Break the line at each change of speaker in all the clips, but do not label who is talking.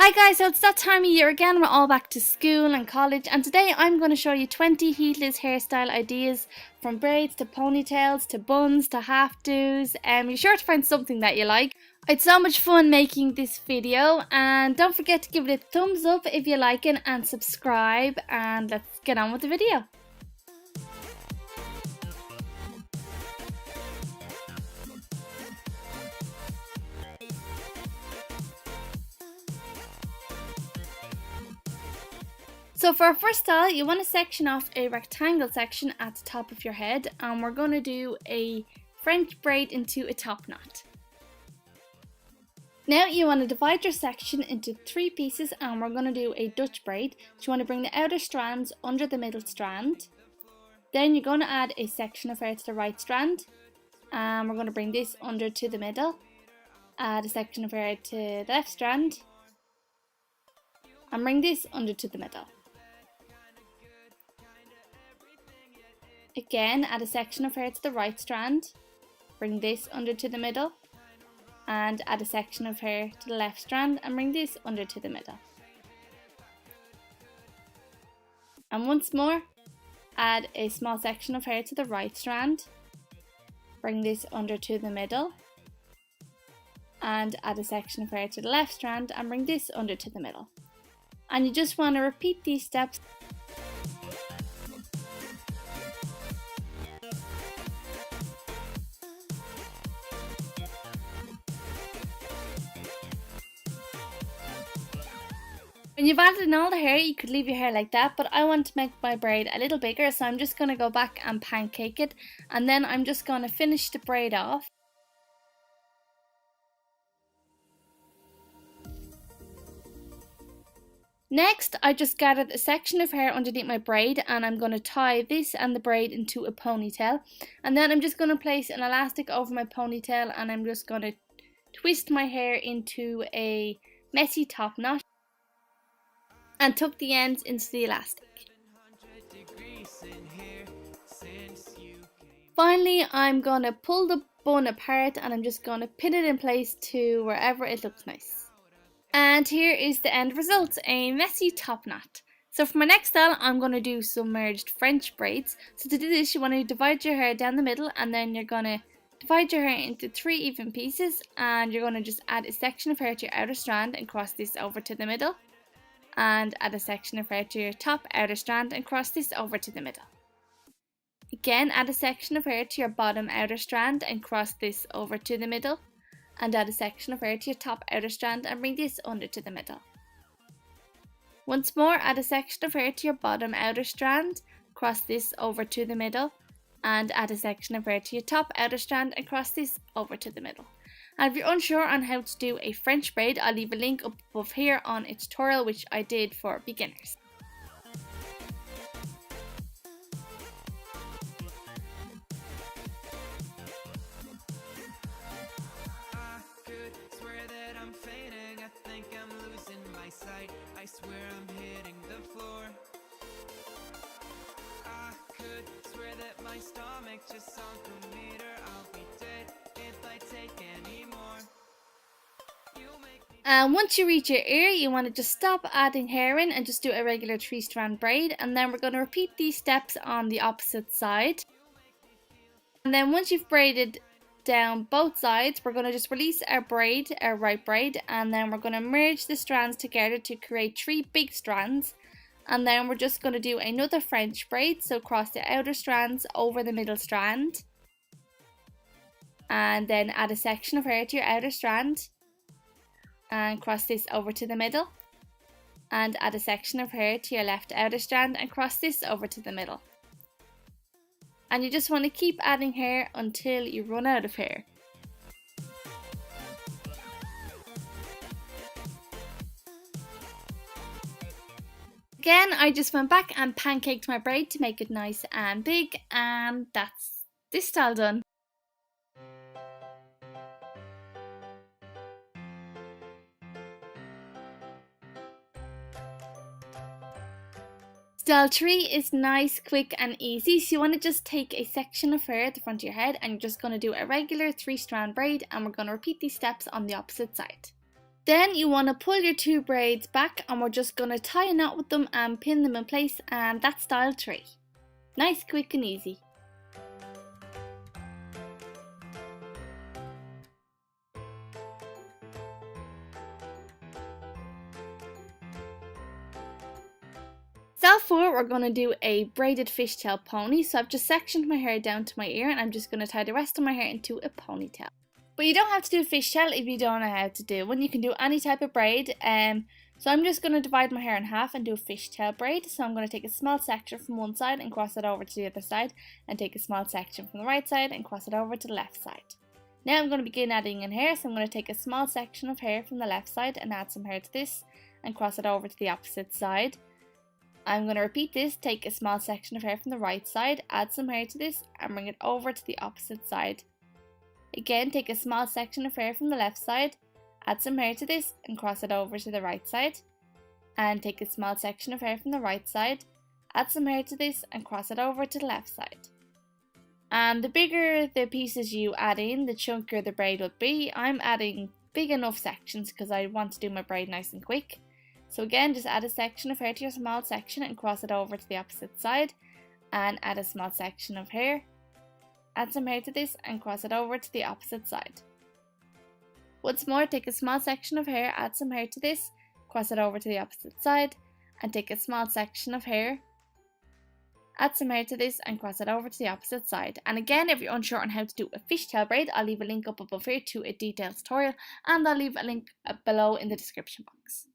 Hi guys, so it's that time of year again. We're all back to school and college, and today I'm going to show you 20 heatless hairstyle ideas, from braids to ponytails to buns to half-dos. You're sure to find something that you like. I had so much fun making this video, and don't forget to give it a thumbs up if you like it and subscribe, and let's get on with the video. So for our first style, you want to section off a rectangle section at the top of your head, and we're going to do a French braid into a top knot. Now you want to divide your section into 3 pieces, and we're going to do a Dutch braid. So you want to bring the outer strands under the middle strand. Then you're going to add a section of hair to the right strand, and we're going to bring this under to the middle. Add a section of hair to the left strand, and bring this under to the middle. Again, add a section of hair to the right strand, bring this under to the middle, and add a section of hair to the left strand and bring this under to the middle. And once more, add a small section of hair to the right strand, bring this under to the middle, and add a section of hair to the left strand and bring this under to the middle. And you just want to repeat these steps. When you've added in all the hair, you could leave your hair like that, but I want to make my braid a little bigger, so I'm just going to go back and pancake it, and then I'm just going to finish the braid off. Next, I just gathered a section of hair underneath my braid, and I'm going to tie this and the braid into a ponytail, and then I'm just going to place an elastic over my ponytail, and I'm just going to twist my hair into a messy top knot and tuck the ends into the elastic. Finally, I'm going to pull the bun apart, and I'm just going to pin it in place to wherever it looks nice. And here is the end result, a messy top knot. So for my next style, I'm going to do submerged French braids. So to do this, you want to divide your hair down the middle, and then you're going to divide your hair into 3 even pieces, and you're going to just add a section of hair to your outer strand and cross this over to the middle, and add a section of hair to your top outer strand and cross this over to the middle. Again, add a section of hair to your bottom outer strand and cross this over to the middle, and add a section of hair to your top outer strand and bring this under to the middle. Once more, add a section of hair to your bottom outer strand, cross this over to the middle, and add a section of hair to your top outer strand and cross this over to the middle. And if you're unsure on how to do a French braid, I'll leave a link up above here on a tutorial which I did for beginners.
I swear I'm hitting the floor. I could swear that my stomach just sunk a meter. I'll be dead if I take any more.
And once you reach your ear, you want to just stop adding hair in and just do a regular 3-strand braid, and then we're going to repeat these steps on the opposite side. And then once you've braided down both sides, we're going to just release our braid, our right braid, and then we're going to merge the strands together to create 3 big strands, and then we're just going to do another French braid. So cross the outer strands over the middle strand, and then add a section of hair to your outer strand and cross this over to the middle, and add a section of hair to your left outer strand and cross this over to the middle. And you just want to keep adding hair until you run out of hair. Again, I just went back and pancaked my braid to make it nice and big, and that's this style done. Style 3 is nice, quick and easy, so you want to just take a section of hair at the front of your head, and you're just going to do a regular 3-strand braid, and we're going to repeat these steps on the opposite side. Then you want to pull your 2 braids back and we're just going to tie a knot with them and pin them in place, and that's style 3. Nice, quick and easy. Style 4, we're going to do a braided fishtail pony. So I've just sectioned my hair down to my ear and I'm just going to tie the rest of my hair into a ponytail. But you don't have to do a fishtail if you don't know how to do one. You can do any type of braid. So I'm just going to divide my hair in half and do a fishtail braid. So I'm going to take a small section from one side and cross it over to the other side, and take a small section from the right side and cross it over to the left side. Now I'm going to begin adding in hair. So I'm going to take a small section of hair from the left side and add some hair to this and cross it over to the opposite side. I'm going to repeat this, take a small section of hair from the right side, add some hair to this and bring it over to the opposite side. Again, take a small section of hair from the left side, add some hair to this and cross it over to the right side. And take a small section of hair from the right side, add some hair to this and cross it over to the left side. And the bigger the pieces you add in, the chunkier the braid would be. I'm adding big enough sections because I want to do my braid nice and quick. So again, just add a section of hair to your small section and cross it over to the opposite side, and add a small section of hair, add some hair to this and cross it over to the opposite side. Once more, take a small section of hair, add some hair to this, cross it over to the opposite side, and take a small section of hair, add some hair to this and cross it over to the opposite side. And again, if you're unsure on how to do a fishtail braid, I'll leave a link up above here to a detailed tutorial, and I'll leave a link below in the description box.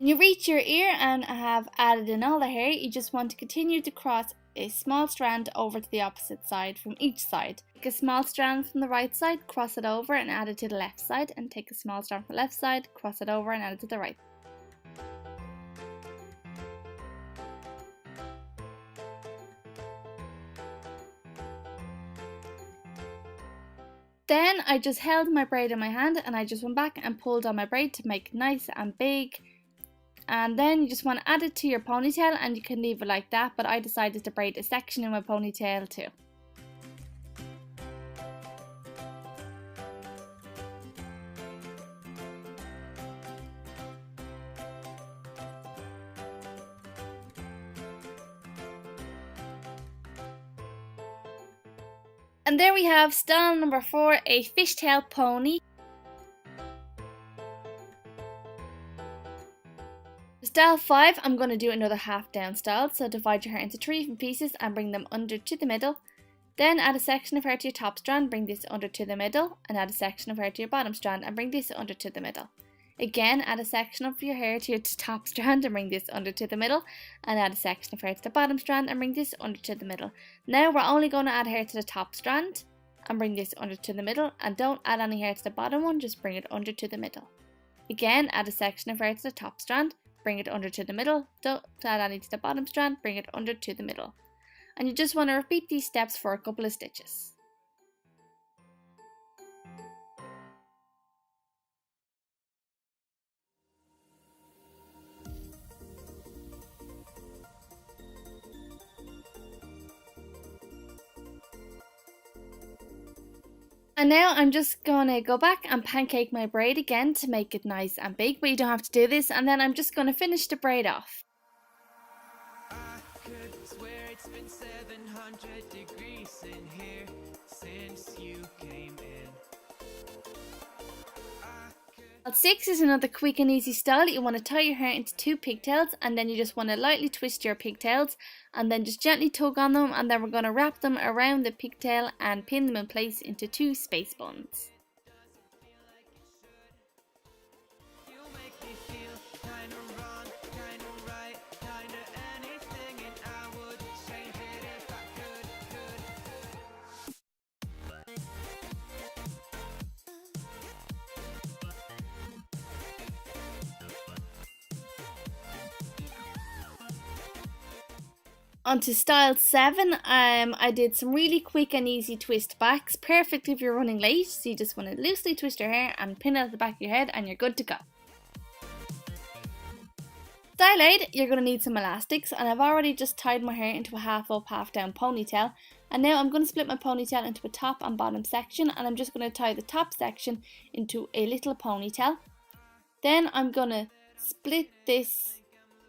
When you reach your ear and have added in all the hair, you just want to continue to cross a small strand over to the opposite side from each side. Take a small strand from the right side, cross it over and add it to the left side, and take a small strand from the left side, cross it over and add it to the right. Then I just held my braid in my hand and I just went back and pulled on my braid to make it nice and big. And then you just want to add it to your ponytail, and you can leave it like that, but I decided to braid a section in my ponytail too. And there we have style number 4, a fishtail pony. Style 5, I'm going to do another half down style, so divide your hair into 3 even pieces and bring them under to the middle. Then add a section of hair to your top strand, bring this under to the middle, and add a section of hair to your bottom strand and bring this under to the middle. Again, add a section of your hair to your top strand and bring this under to the middle, and add a section of hair to the bottom strand and bring this under to the middle. Now we're only going to add hair to the top strand and bring this under to the middle, and don't add any hair to the bottom one, just bring it under to the middle. Again, add a section of hair to the top strand, bring it under to the middle, don't add any to the bottom strand, bring it under to the middle. And you just want to repeat these steps for a couple of stitches. And now I'm just going to go back and pancake my braid again to make it nice and big, but you don't have to do this. And then I'm just going to finish the braid off.
I could swear it's been 700 degrees in here since you came in.
Style 6 is another quick and easy style. You want to tie your hair into 2 pigtails, and then you just want to lightly twist your pigtails and then just gently tug on them, and then we're going to wrap them around the pigtail and pin them in place into 2 space buns. Onto style 7, I did some really quick and easy twist backs, perfect if you're running late, so you just want to loosely twist your hair and pin it at the back of your head and you're good to go. Style 8, you're going to need some elastics, and I've already just tied my hair into a half up, half down ponytail, and now I'm going to split my ponytail into a top and bottom section, and I'm just going to tie the top section into a little ponytail. Then I'm going to split this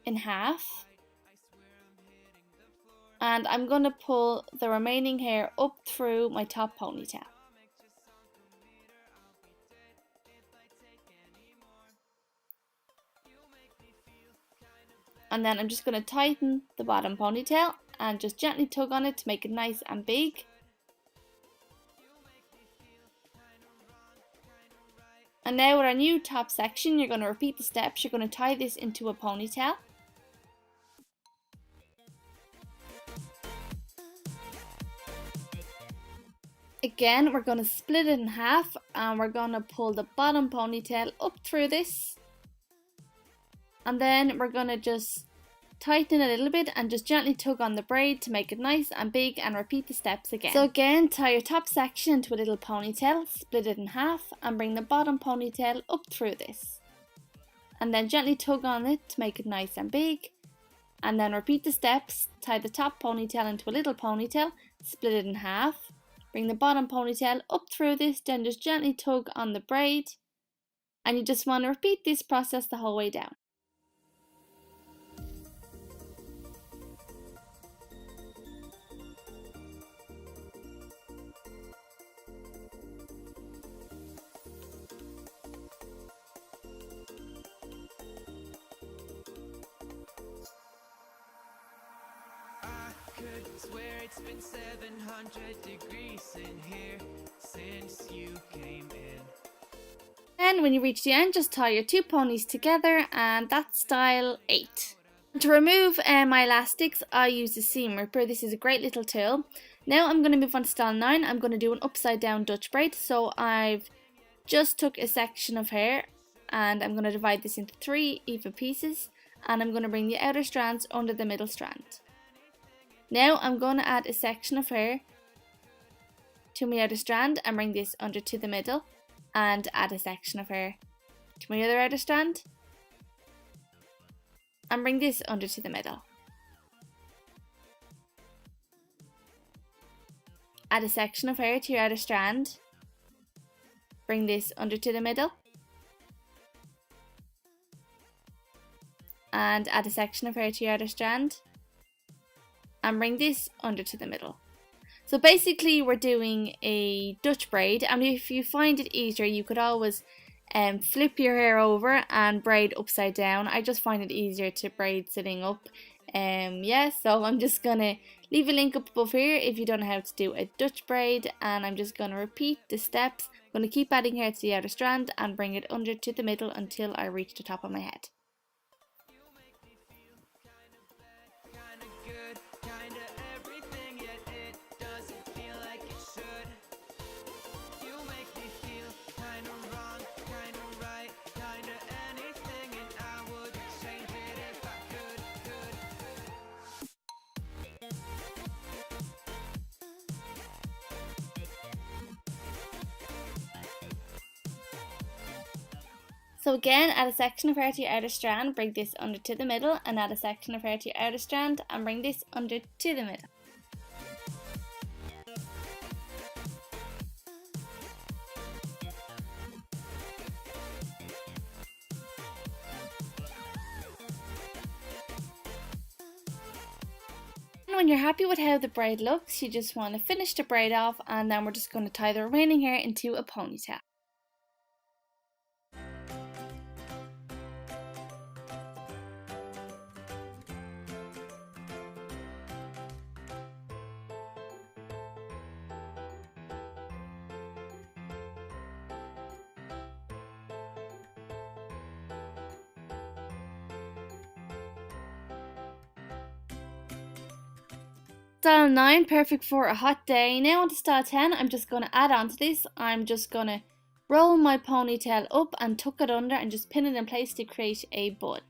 in half, and I'm going to pull the remaining hair up through my top ponytail. And then I'm just going to tighten the bottom ponytail and just gently tug on it to make it nice and big. And now with our new top section, you're going to repeat the steps. You're going to tie this into a ponytail. Again, we're going to split it in half and we're going to pull the bottom ponytail up through this. And then we're going to just tighten it a little bit and just gently tug on the braid to make it nice and big, and repeat the steps again. So again, tie your top section into a little ponytail, split it in half and bring the bottom ponytail up through this. And then gently tug on it to make it nice and big. And then repeat the steps, tie the top ponytail into a little ponytail, split it in half, bring the bottom ponytail up through this, then just gently tug on the braid. And you just want to repeat this process the whole way down.
Could swear it's been 700 degrees in here since you came in.
Then when you reach the end, just tie your two ponies together, and that's style 8. To remove my elastics, I use the seam ripper. This is a great little tool. Now I'm going to move on to style 9. I'm going to do an upside down Dutch braid. So I've just took a section of hair and I'm going to divide this into 3 even pieces, and I'm going to bring the outer strands under the middle strand. Now I'm going to add a section of hair to my outer strand and bring this under to the middle, and add a section of hair to my other outer strand and bring this under to the middle. Add a section of hair to your outer strand, bring this under to the middle, and add a section of hair to your outer strand and bring this under to the middle. So basically we're doing a Dutch braid, and if you find it easier you could always flip your hair over and braid upside down. I just find it easier to braid sitting up. So I'm just gonna leave a link up above here if you don't know how to do a Dutch braid, and I'm just gonna repeat the steps. I'm gonna keep adding hair to the outer strand and bring it under to the middle until I reach the top of my head. So again, add a section of hair to your outer strand, bring this under to the middle, and add a section of hair to your outer strand and bring this under to the middle. And when you're happy with how the braid looks, you just want to finish the braid off, and then we're just going to tie the remaining hair into a ponytail. Style 9, perfect for a hot day. Now on to style 10, I'm just going to add on to this. I'm just going to roll my ponytail up and tuck it under and just pin it in place to create a bun.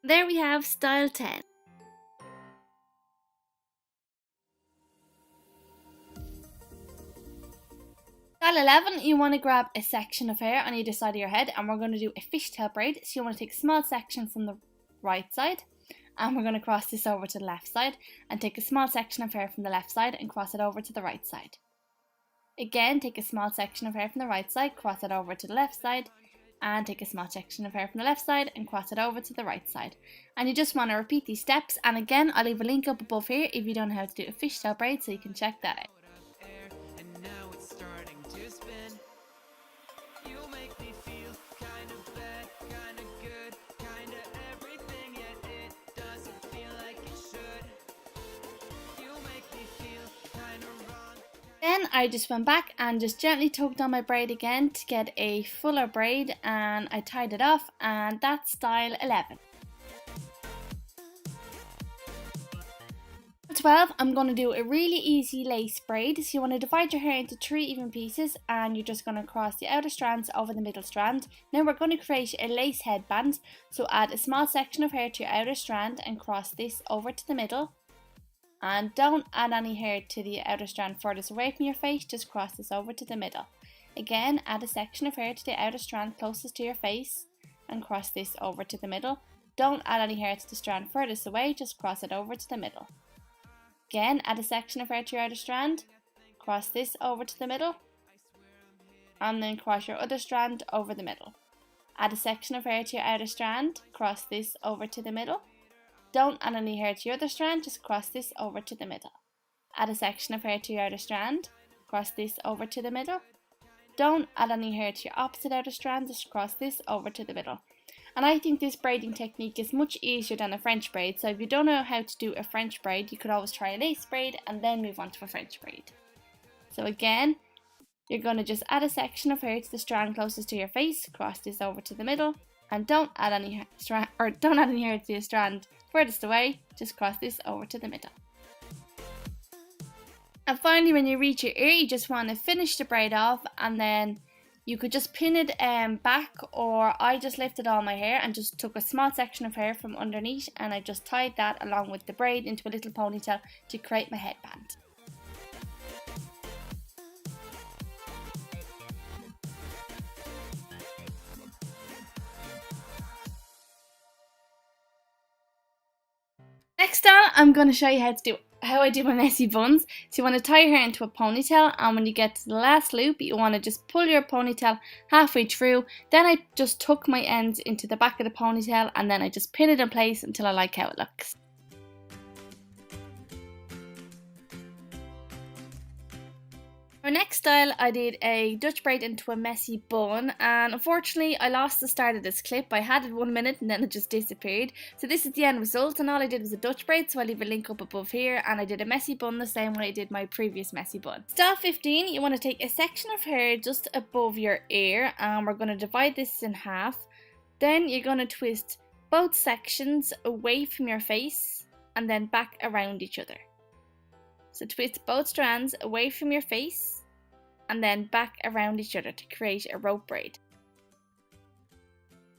There we have style 10. Style 11, you want to grab a section of hair on either side of your head, and we're going to do a fishtail braid. So you want to take a small section from the right side, and we're going to cross this over to the left side, and take a small section of hair from the left side and cross it over to the right side. Again, take a small section of hair from the right side, cross it over to the left side, and take a small section of hair from the left side and cross it over to the right side. And you just want to repeat these steps, and again, I'll leave a link up above here if you don't know how to do a fishtail braid, so you can check that out. Then I just went back and just gently tugged on my braid again to get a fuller braid, and I tied it off, and that's style 11. 12, I'm going to do a really easy lace braid. So you want to divide your hair into 3 even pieces, and you're just going to cross the outer strands over the middle strand. Now we're going to create a lace headband, so add a small section of hair to your outer strand and cross this over to the middle. And don't add any hair to the outer strand furthest away from your face, just cross this over to the middle. Again, add a section of hair to the outer strand closest to your face and cross this over to the middle. Don't add any hair to the strand furthest away, just cross it over to the middle. Again, add a section of hair to your outer strand, cross this over to the middle, and then cross your other strand over the middle. Add a section of hair to your outer strand, cross this over to the middle. Don't add any hair to your other strand, just cross this over to the middle. Add a section of hair to your outer strand, cross this over to the middle. Don't add any hair to your opposite outer strand, just cross this over to the middle. And I think this braiding technique is much easier than a French braid, so if you don't know how to do a French braid, you could always try a lace braid and then move on to a French braid. So again, you're going to just add a section of hair to the strand closest to your face, cross this over to the middle, and don't add any hair to your strand furthest away, just cross this over to the middle. And finally, when you reach your ear, you just want to finish the braid off, and then you could just pin it back, or I just lifted all my hair and just took a small section of hair from underneath, and I just tied that along with the braid into a little ponytail to create my headband. Next style, I'm going to show you how I do my messy buns. So you want to tie your hair into a ponytail, and when you get to the last loop, you want to just pull your ponytail halfway through. Then I just tuck my ends into the back of the ponytail, and then I just pin it in place until I like how it looks. For next style, I did a Dutch braid into a messy bun, and unfortunately I lost the start of this clip. I had it 1 minute and then it just disappeared. So this is the end result, and all I did was a Dutch braid, so I'll leave a link up above here, and I did a messy bun the same way I did my previous messy bun. Style 15, you want to take a section of hair just above your ear, and we're going to divide this in half. Then you're going to twist both sections away from your face and then back around each other. So twist both strands away from your face and then back around each other to create a rope braid.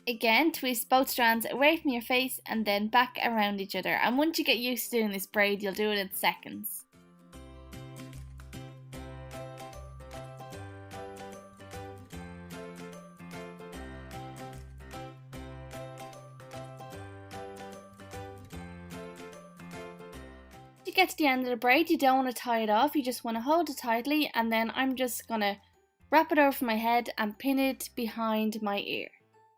Again, twist both strands away from your face and then back around each other. And once you get used to doing this braid, you'll do it in seconds. To get to the end of the braid, you don't want to tie it off, you just want to hold it tightly, and then I'm just going to wrap it over my head and pin it behind my ear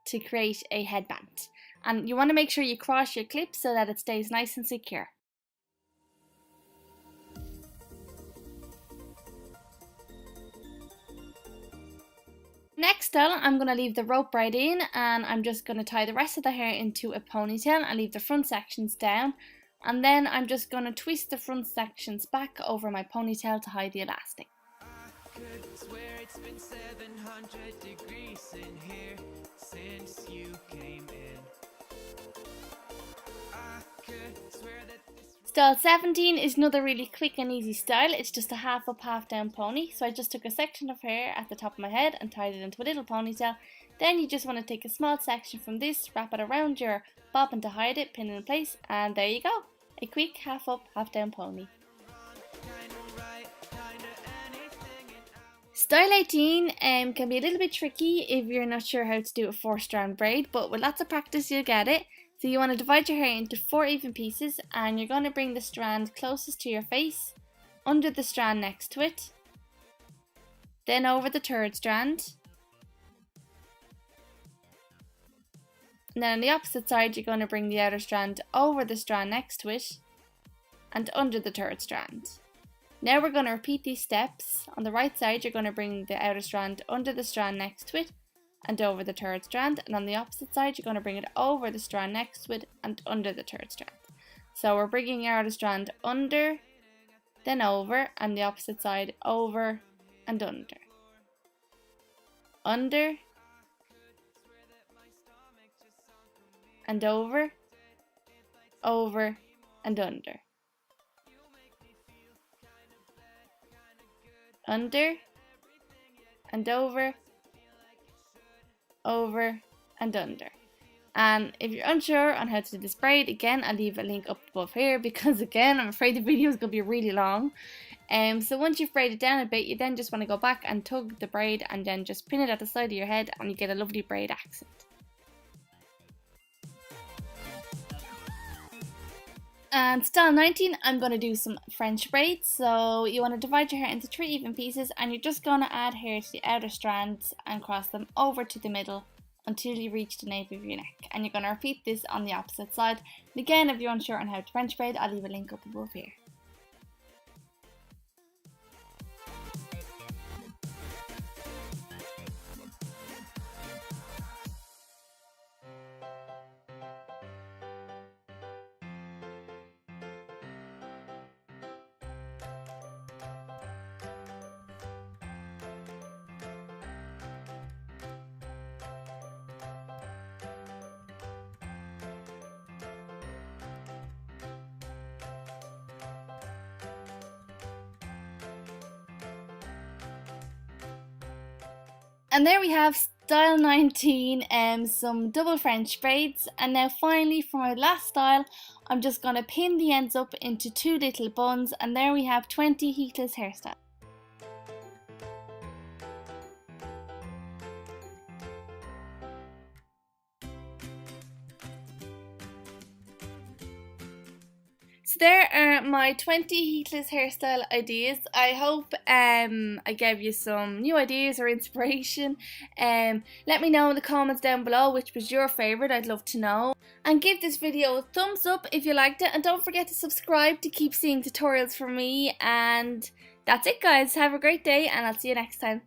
to create a headband. And you want to make sure you cross your clip so that it stays nice and secure. Next style, I'm going to leave the rope braid in, and I'm just going to tie the rest of the hair into a ponytail and leave the front sections down. And then I'm just going to twist the front sections back over my ponytail to hide the elastic.
I could swear it's been 700 degrees in here since you came in. I could swear that this
Style 17 is another really quick and easy style. It's just a half up, half down pony. So I just took a section of hair at the top of my head and tied it into a little ponytail. Then you just want to take a small section from this, wrap it around your bobbin to hide it, pin it in place, and there you go. A quick half up, half down pony. Style 18 can be a little bit tricky if you're not sure how to do a 4-strand braid, but with lots of practice you'll get it. So you want to divide your hair into 4 even pieces, and you're going to bring the strand closest to your face, under the strand next to it, then over the 3rd strand, and then on the opposite side you're going to bring the outer strand over the strand next to it, and under the 3rd strand. Now we're going to repeat these steps. On the right side you're going to bring the outer strand under the strand next to it, and over the 3rd strand, and on the opposite side you're going to bring it over the strand next to it and under the 3rd strand. So we're bringing our outer strand under, then over, and the opposite side over and under. Under and over, over and under. Under and over and under. And if you're unsure on how to do this braid, again I'll leave a link up above here, because again I'm afraid the video is going to be really long. So once you've braided down a bit, you then just want to go back and tug the braid and then just pin it at the side of your head, and you get a lovely braid accent. And style 19, I'm going to do some French braids. So you want to divide your hair into 3 even pieces, and you're just going to add hair to the outer strands and cross them over to the middle until you reach the nape of your neck. And you're going to repeat this on the opposite side. And again, if you're unsure on how to French braid, I'll leave a link up above here. And there we have style 19, some double French braids. And now finally for my last style, I'm just going to pin the ends up into 2 little buns, and there we have 20 heatless hairstyles. So there are my 20 heatless hairstyle ideas. I hope I gave you some new ideas or inspiration. Let me know in the comments down below which was your favourite. I'd love to know. And give this video a thumbs up if you liked it. And don't forget to subscribe to keep seeing tutorials from me. And that's it, guys. Have a great day, and I'll see you next time.